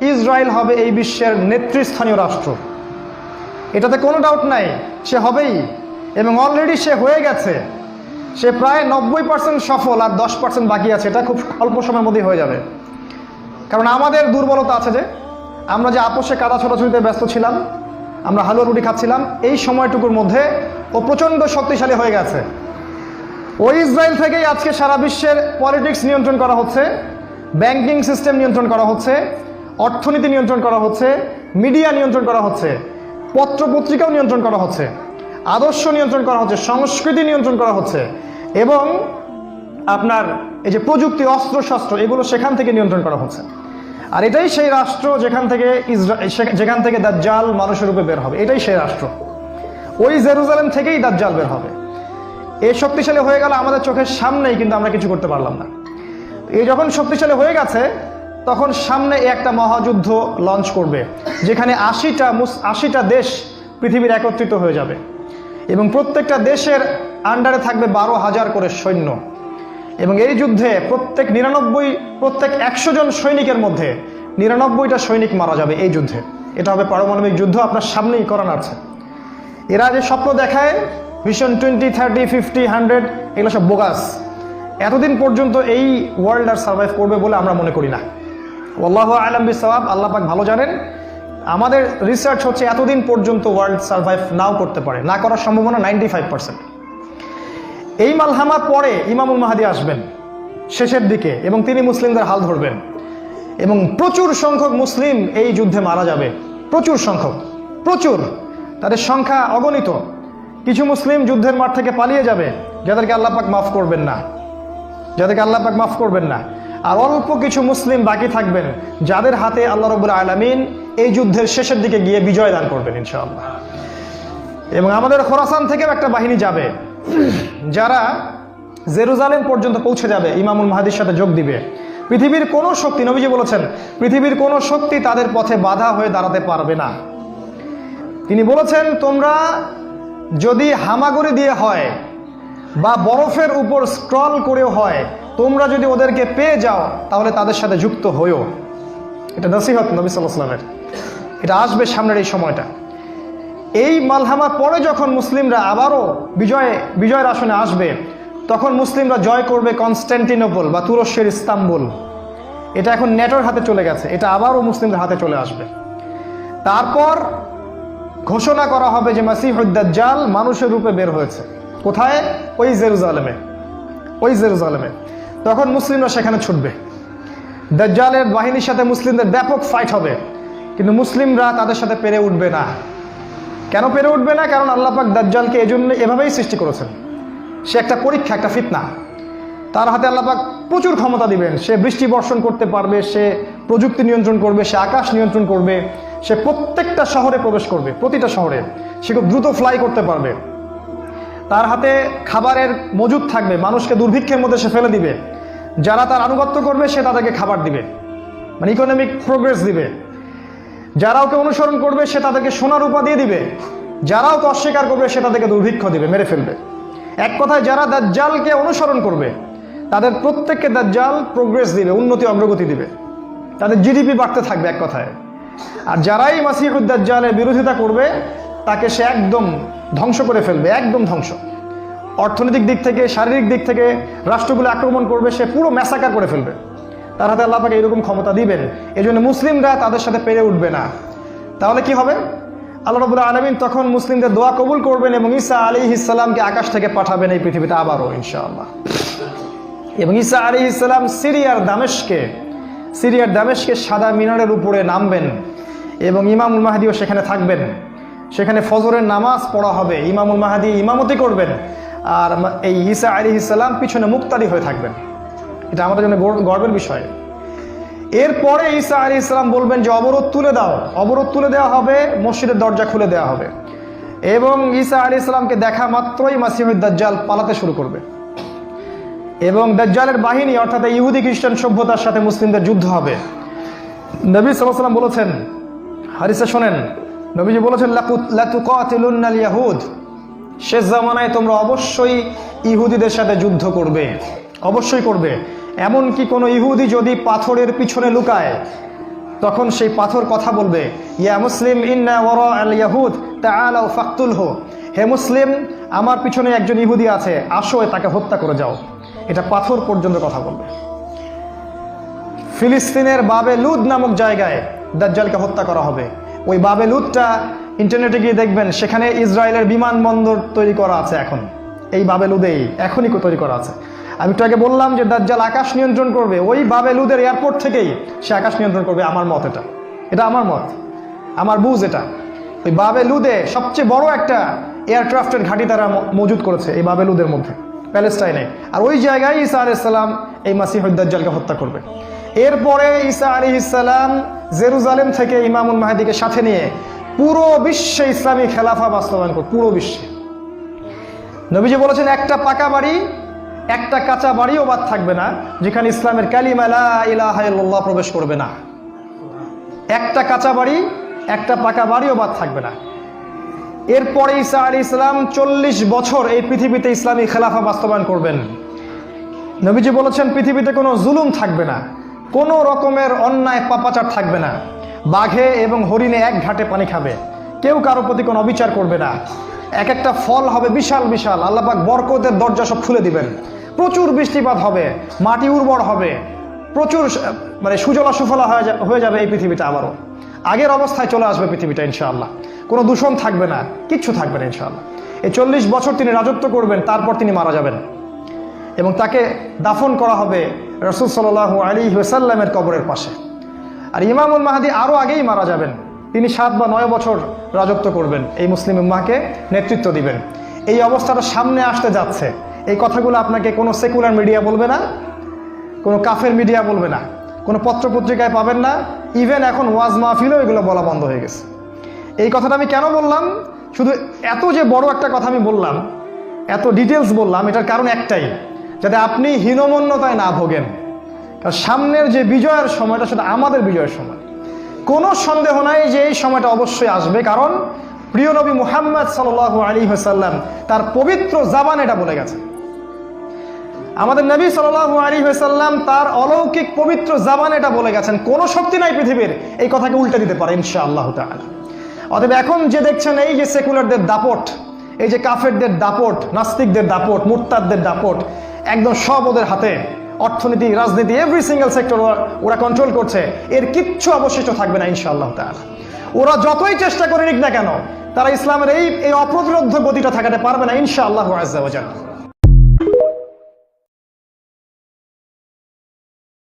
Israel হবে এই বিশ্বের নেতৃস্থানীয় রাষ্ট্র, এটাতে কোনো ডাউট নাই, সে হবেই এবং অলরেডি সে হয়ে গেছে। সে প্রায় 90% সফল, আর 10% বাকি আছে। এটা খুব অল্প সময়ের মধ্যেই হয়ে যাবে। কারণ আমাদের দুর্বলতা আছে যে আমরা যে আপোষে কাদা ছোটাছুটিতে ব্যস্ত ছিলাম, আমরা হালুয়া রুটি খাচ্ছিলাম, এই সময়টুকুর মধ্যে ও প্রচণ্ড শক্তিশালী হয়ে গেছে। ওই ইসরায়েল থেকেই আজকে সারা বিশ্বের পলিটিক্স নিয়ন্ত্রণ করা হচ্ছে, ব্যাংকিং সিস্টেম নিয়ন্ত্রণ করা হচ্ছে, অর্থনীতি নিয়ন্ত্রণ করা হচ্ছে, মিডিয়া নিয়ন্ত্রণ করা হচ্ছে, পত্রপত্রিকাও নিয়ন্ত্রণ করা হচ্ছে, আদর্শ নিয়ন্ত্রণ করা হচ্ছে, সংস্কৃতি নিয়ন্ত্রণ করা হচ্ছে, এবং আপনার এই যে প্রযুক্তি, অস্ত্রশস্ত্র, এগুলো সেখান থেকে নিয়ন্ত্রণ করা হচ্ছে। আর এটাই সেই রাষ্ট্র যেখান থেকে দাজ্জাল মানুষের রূপে বের হবে। এটাই সেই রাষ্ট্র। ওই জেরুজালেম থেকেই দাজ্জাল বের হবে। এই শক্তিশালী হয়ে গেল আমাদের চোখের সামনেই, কিন্তু আমরা কিছু করতে পারলাম না। এই যখন শক্তিশালী হয়ে গেছে, তখন সামনে একটা মহাযুদ্ধ লঞ্চ করবে, যেখানে 80টা দেশ পৃথিবীর একত্রিত হয়ে যাবে এবং প্রত্যেকটা দেশের আন্ডারে থাকবে 12,000 করে সৈন্য। এবং এই যুদ্ধে প্রত্যেক 100 জন সৈনিকের মধ্যে 99টা সৈনিক মারা যাবে এই যুদ্ধে। এটা হবে পারমাণবিক যুদ্ধ, আপনার সামনেই করানো আছে। এরা যে স্বপ্ন দেখায় ভিশন 20, 30, 50, 100, এগুলো সব বোগাস। এতদিন পর্যন্ত এই ওয়ার্ল্ড আর সার্ভাইভ করবে বলে আমরা মনে করি না। আল্লাহু আ'লাম বিসওয়াব, আল্লাহ পাক ভালো জানেন। আমাদের রিসার্চ হচ্ছে এতদিন পর্যন্ত ওয়ার্ল্ড সার্ভাইভ নাও করতে পারে, না করার সম্ভাবনা 95%। এই মালহামার পরে ইমামুল মাহদী আসবেন শেষের দিকে, এবং তিনি মুসলিমদের হাল ধরবেন এবং প্রচুর সংখ্যক মুসলিম এই যুদ্ধে মারা যাবে। প্রচুর সংখ্যক, প্রচুর, তাদের সংখ্যা অগণিত। কিছু মুসলিম যুদ্ধের মাঠ থেকে পালিয়ে যাবে, যাদেরকে আল্লাহ পাক মাফ করবেন না, আর অল্প কিছু মুসলিম বাকি থাকবেন, যাদের হাতে আল্লাহ রাব্বুল আলামিন এই যুদ্ধের শেষের দিকে গিয়ে বিজয় দান করবেন ইনশাআল্লাহ। এবং আমাদের খোরাসান থেকেও একটা বাহিনী যাবে, যারা জেরুজালেম পর্যন্ত পৌঁছে যাবে, ইমামুল মাহদীর সাথে যোগ দিবে। পৃথিবীর কোনো শক্তি, নবীজি বলেছেন, পৃথিবীর কোনো শক্তি তাদের পথে বাধা হয়ে দাঁড়াতে পারবে না। তিনি বলেছেন, তোমরা যদি হামাগুড়ি দিয়ে হয় বা বরফের উপর স্ক্রল করেও হয়, তোমরা যদি ওদেরকে পেয়ে যাও তাহলে তাদের সাথে যুক্ত হইও। এটা নসিহত নবী সাল্লাল্লাহু আলাইহি ওয়াসাল্লামের। এটা আসবে সামনের এই সময়টা। এই মালহামার পরে যখন মুসলিমরা আবারও বিজয়ের আসনে আসবে, তখন মুসলিমরা জয় করবে কনস্ট্যান্টিনোপল বা তুরস্কের ইস্তাম্বুল। এটা এখন নেটোর হাতে চলে গেছে, এটা আবারও মুসলিমদের হাতে চলে আসবে। তারপর ঘোষণা করা হবে যে মাসিহুদ দাজ্জাল মানুষের রূপে বের হয়েছে। কোথায়? ওই জেরুজালেমে। তখন মুসলিমরা সেখানে ছুটবে। দাজ্জালের বাহিনীর সাথে মুসলিমদের ব্যাপক ফাইট হবে, কিন্তু মুসলিমরা তাদের সাথে পেরে উঠবে না। কেন পেরে উঠবে না? কারণ আল্লাহ পাক দাজ্জালকে এজন্য এভাবেই সৃষ্টি করেছেন। সে একটা পরীক্ষা, একটা ফিতনা। তার হাতে আল্লাহ পাক প্রচুর ক্ষমতা দিবেন। সে বৃষ্টি বর্ষণ করতে পারবে, সে প্রযুক্তি নিয়ন্ত্রণ করবে, সে আকাশ নিয়ন্ত্রণ করবে, সে প্রত্যেকটা শহরে প্রবেশ করবে, প্রতিটা শহরে। সে খুব দ্রুত ফ্লাই করতে পারবে। তার হাতে খাবারের মজুদ থাকবে, মানুষকে দুর্ভিক্ষের মধ্যে সে ফেলে দিবে। যারা তার আনুগত্য করবে সে তাদেরকে খাবার দিবে, মানে ইকোনমিক প্রোগ্রেস দিবে। যারা ওকে অনুসরণ করবে সে তাদেরকে সোনা রূপা দিয়ে দিবে। যারা ওকে অস্বীকার করবে সে তাদেরকে দুর্ভিক্ষ দিবে, মেরে ফেলবে। এক কথায় যারা দাজ্জালকে অনুসরণ করবে তাদের প্রত্যেককে দাজ্জাল প্রোগ্রেস দিবে, উন্নতি অগ্রগতি দিবে, তাদের জিডিপি বাড়তে থাকবে এক কথায়। আর যারাই মাসিহুদ দাজ্জালের বিরোধিতা করবে তাকে সে একদম ধ্বংস করে ফেলবে, একদম ধ্বংস। অর্থনৈতিক দিক থেকে, শারীরিক দিক থেকে রাষ্ট্রগুলো আক্রমণ করবে, সে পুরো ম্যাসাকার করে ফেলবে। তার হাতে আল্লাহ পাক এরকম ক্ষমতা দিবেন। এই জন্য মুসলিমরা তাদের সাথে পেরে উঠবে না। তাহলে কি হবে? আল্লাহ রাব্বুল আলামিন তখন মুসলিমদের দোয়া কবুল করবেন এবং ঈসা আলাইহিস সালামকে আকাশ থেকে পাঠাবেন এই পৃথিবীতে আবারও ইনশাআল্লাহ। এবং ঈসা আলাইহিস সালাম সিরিয়ার দামেস্কে সাদা মিনারের উপরে নামবেন এবং ইমামুল মাহদীও সেখানে থাকবেন। সেখানে ফজরের নামাজ পড়া হবে, ইমামুল মাহদী ইমামতি করবেন, আর এই ঈসা আলাইহিস সালাম পিছনে মুক্তাদি হয়ে থাকবেন। এটা আমাদের জন্য গর্বের বিষয়। এরপরে ঈসা আলাইহিস সালাম বলবেন যে অবরোধ তুলে দেওয়া হবে, মসজিদের দরজা খুলে দেওয়া হবে এবং ঈসা আলাইহিস সালামকে দেখা মাত্রই মাসিহুদ দাজ্জাল পালাতে শুরু করবে এবং দাজ্জালের বাহিনী অর্থাৎ ইহুদি খ্রিস্টান সভ্যতার সাথে মুসলিমদের যুদ্ধ হবে। নবী সাল্লাল্লাহু আলাইহি ওয়াসাল্লাম বলেছেন, হাদিসে শোনেন, নবীজি বলেছেন, লা তুকাতিলুনাল ইয়াহুদ, শেষ জামানায় তোমরা অবশ্যই ইহুদিদের সাথে যুদ্ধ করবে, অবশ্যই করবে। এমনকি কোনো ইহুদি যদি পাথরের পিছনে লুকায়, তখন সেই পাথর কথা বলবে, ইয়া মুসলিম ইন্না ওয়ারা আল ইয়াহুদ তাআলাউ ফাকতুলহু, হে মুসলিম আমার পিছনে একজন ইহুদি আছে, আসো তাকে হত্যা করে যাও। এটা পাথর পর্যন্ত কথা বলবে। ফিলিস্তিনের বাবে লুদ নামক জায়গায় দাজ্জালকে হত্যা করা হবে। ওই বাবে লুদটা ইন্টারনেটে গিয়ে দেখবেন, সেখানে ইসরায়েলের বিমানবন্দর তৈরি করা আছে এখন। এই বাবে লুদেই এখনই তৈরি করা আছে। আমি একটু আগে বললাম যে দাজ্জাল আকাশ নিয়ন্ত্রণ করবে, ওই বাবে লুদের এয়ারপোর্ট থেকেই সে আকাশ নিয়ন্ত্রণ করবে। আমার মত এটা আমার মত, আমার বুঝ এটা। ওই বাবে লুদে সবচেয়ে বড় একটা এয়ারক্রাফটের ঘাঁটি তারা মজুদ করেছে এই বাবে লুদের মধ্যে, প্যালেস্টাইনে। আর ওই জায়গায় ঈসা আলাইহিস সালাম এই মাসিহুদ দাজ্জালকে হত্যা করবে। এরপরে ঈসা আলাইহিস সালাম জেরুজালেম থেকে ইমামুল মাহদিকে সাথে নিয়ে পুরো বিশ্বে ইসলামী খেলাফা বাস্তবায়ন করবে, পুরো বিশ্বে। নবীজি বলেছেন, একটা পাকা বাড়ি একটা কাঁচা বাড়িও বাদ থাকবে না যেখানে ইসলামের কালিমা লা ইলাহা ইল্লাল্লাহ প্রবেশ করবে না। একটা কাঁচা বাড়ি একটা পাকা বাড়িও বাদ থাকবে না। এরপরে ঈসা আলাইহিস সালাম 40 বছর এই পৃথিবীতে ইসলামী খেলাফা বাস্তবায়ন করবেন। নবীজি বলেছেন, পৃথিবীতে কোনো জুলুম থাকবে না, কোনো রকমের অন্যায় পাপাচার থাকবে না। বাঘে এবং হরিণে এক ঘাটে পানি খাবে, কেউ কারো প্রতি কোনো অবিচার করবে না। এক একটা ফল হবে বিশাল বিশাল, আল্লাহ পাক বরকতের দরজা সব খুলে দিবেন। প্রচুর বৃষ্টিপাত হবে, মাটি উর্বর হবে, প্রচুর সুজলা সুফলা হয়ে যাবে এই পৃথিবীটা। আবারও আগের অবস্থায় চলে আসবে পৃথিবীটা ইনশাআল্লাহ। কোনো দূষণ থাকবে না, কিচ্ছু থাকবে না ইনশাআল্লাহ। এই 40 বছর তিনি রাজত্ব করবেন, তারপর তিনি মারা যাবেন এবং তাকে দাফন করা হবে রাসূল সাল্লাল্লাহু আলাইহি ওয়াসাল্লামের কবরের পাশে। আর ইমামুল মাহদি আরও আগেই মারা যাবেন। তিনি 7 বা 9 বছর রাজত্ব করবেন, এই মুসলিম উম্মাহকে নেতৃত্ব দিবেন। এই অবস্থাটা সামনে আসতে যাচ্ছে। এই কথাগুলো আপনাকে কোনো সেকুলার মিডিয়া বলবে না, কোনো কাফের মিডিয়া বলবে না, কোনো পত্রপত্রিকায় পাবেন না। ইভেন এখন ওয়াজ মাহফিলেও এগুলো বলা বন্ধ হয়ে গেছে। এই কথাটা আমি কেন বললাম, শুধু এত যে বড় একটা কথা আমি বললাম, এত ডিটেলস বললাম, এটার কারণ একটাই, যাতে আপনি হীনমন্যতায় না ভোগেন। কারণ সামনের যে বিজয়ের সময়টা, সেটা আমাদের বিজয়ের সময়। কোনো সন্দেহ নাই যে এই সময়টা অবশ্যই আসবে, কারণ প্রিয় নবী মুহাম্মদ সাল্লাল্লাহু আলাইহি ওয়াসাল্লাম তার পবিত্র জাবান এটা বলে গেছে। আমাদের নবী সাল্লাল্লাহু আলাইহি ওয়াসাল্লাম তার অলৌকিক পবিত্র জাবান এটা বলে গেছেন। কোনো শক্তি নাই পৃথিবীর এই কথাকে উল্টে দিতে পারে ইনশাআল্লাহ তাআলা। অতএব এখন যে দেখছেন এই যে সেকুলারদের দাপট, এই যে কাফেরদের দাপট, নাস্তিকদের দাপট, মুরতাদদের দাপট, একদম সব ওদের হাতে। অর্থনীতি, রাজনীতি, এভরি সিঙ্গেল সেক্টর ওরা কন্ট্রোল করছে। এর কিচ্ছু অবশিষ্ট থাকবে না ইনশাআল্লাহ তাআলা। ওরা যতই চেষ্টা করে নিক না কেন, তারা ইসলামের এই অপ্রতিরোধ্য গতিটা ঠেকাতে পারবে না ইনশাআল্লাহু আযজা ওয়া জাল্লা।